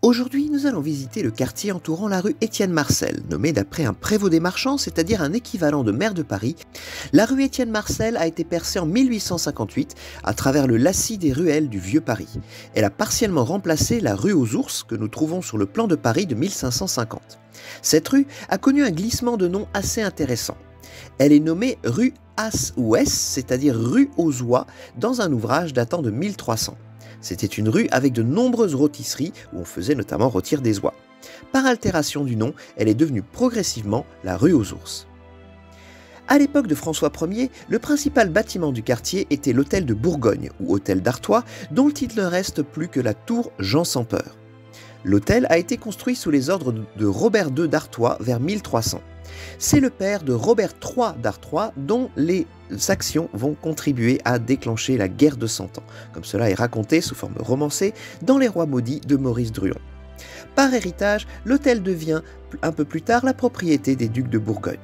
Aujourd'hui, nous allons visiter le quartier entourant la rue Étienne Marcel, nommé d'après un prévôt des marchands, c'est-à-dire un équivalent de maire de Paris. La rue Étienne Marcel a été percée en 1858 à travers le lacis des ruelles du Vieux Paris. Elle a partiellement remplacé la rue aux Ours que nous trouvons sur le plan de Paris de 1550. Cette rue a connu un glissement de nom assez intéressant. Elle est nommée rue As-Ouest, c'est-à-dire rue aux Oies, dans un ouvrage datant de 1300. C'était une rue avec de nombreuses rôtisseries où on faisait notamment rôtir des oies. Par altération du nom, elle est devenue progressivement la rue aux Ours. À l'époque de François Ier, le principal bâtiment du quartier était l'hôtel de Bourgogne, ou hôtel d'Artois, dont il ne reste plus que la tour Jean sans Peur. L'hôtel a été construit sous les ordres de Robert II d'Artois vers 1300. C'est le père de Robert III d'Artois dont les actions vont contribuer à déclencher la guerre de Cent Ans, comme cela est raconté sous forme romancée dans Les Rois maudits de Maurice Druon. Par héritage, l'hôtel devient un peu plus tard la propriété des ducs de Bourgogne.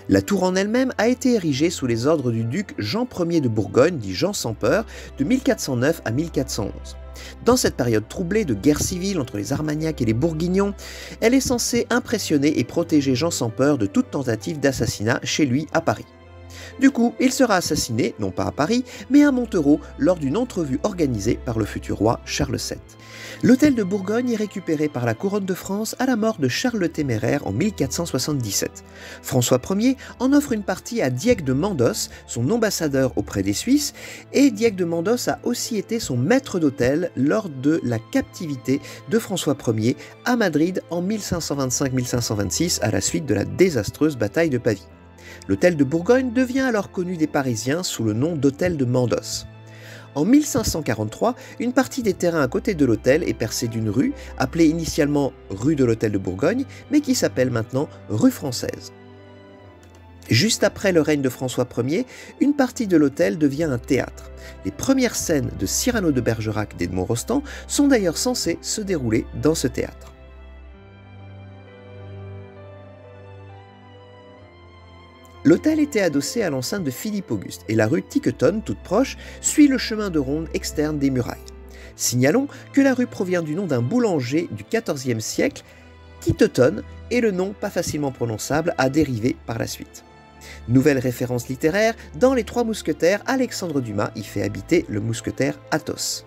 La tour en elle-même a été érigée sous les ordres du duc Jean Ier de Bourgogne, dit Jean sans Peur, de 1409 à 1411. Dans cette période troublée de guerre civile entre les Armagnacs et les Bourguignons, elle est censée impressionner et protéger Jean sans Peur de toute tentative d'assassinat chez lui à Paris. Du coup, il sera assassiné, non pas à Paris, mais à Montereau lors d'une entrevue organisée par le futur roi Charles VII. L'hôtel de Bourgogne est récupéré par la couronne de France à la mort de Charles le Téméraire en 1477. François Ier en offre une partie à Diègue de Mandos, son ambassadeur auprès des Suisses, et Diègue de Mandos a aussi été son maître d'hôtel lors de la captivité de François Ier à Madrid en 1525-1526 à la suite de la désastreuse bataille de Pavie. L'hôtel de Bourgogne devient alors connu des Parisiens sous le nom d'hôtel de Mandos. En 1543, une partie des terrains à côté de l'hôtel est percée d'une rue, appelée initialement rue de l'Hôtel de Bourgogne, mais qui s'appelle maintenant rue Française. Juste après le règne de François Ier, une partie de l'hôtel devient un théâtre. Les premières scènes de Cyrano de Bergerac d'Edmond Rostand sont d'ailleurs censées se dérouler dans ce théâtre. L'hôtel était adossé à l'enceinte de Philippe Auguste et la rue Tiquetonne, toute proche, suit le chemin de ronde externe des murailles. Signalons que la rue provient du nom d'un boulanger du XIVe siècle, Tiquetonne, et le nom, pas facilement prononçable, a dérivé par la suite. Nouvelle référence littéraire, dans Les Trois Mousquetaires, Alexandre Dumas y fait habiter le mousquetaire Athos.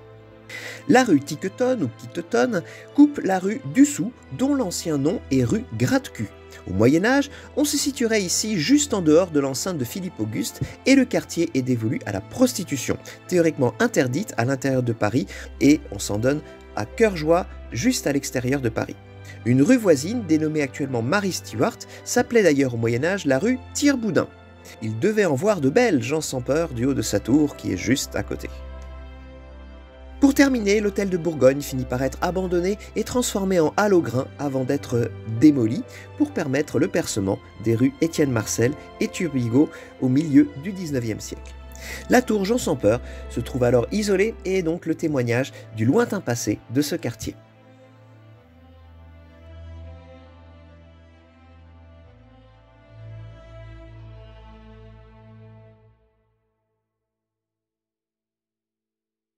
La rue Tiquetonne ou Tiquetonne coupe la rue Dussou, dont l'ancien nom est rue Gratte-Cul. Au Moyen-Âge, on se situerait ici juste en dehors de l'enceinte de Philippe Auguste et le quartier est dévolu à la prostitution, théoriquement interdite à l'intérieur de Paris et on s'en donne à cœur joie juste à l'extérieur de Paris. Une rue voisine, dénommée actuellement Marie Stuart, s'appelait d'ailleurs au Moyen-Âge la rue Tire-Boudin. Il devait en voir de belles, Jean sans Peur, du haut de sa tour qui est juste à côté. Pour terminer, l'hôtel de Bourgogne finit par être abandonné et transformé en halle au grain avant d'être démoli pour permettre le percement des rues Étienne Marcel et Turbigo au milieu du XIXe siècle. La tour Jean sans Peur se trouve alors isolée et est donc le témoignage du lointain passé de ce quartier.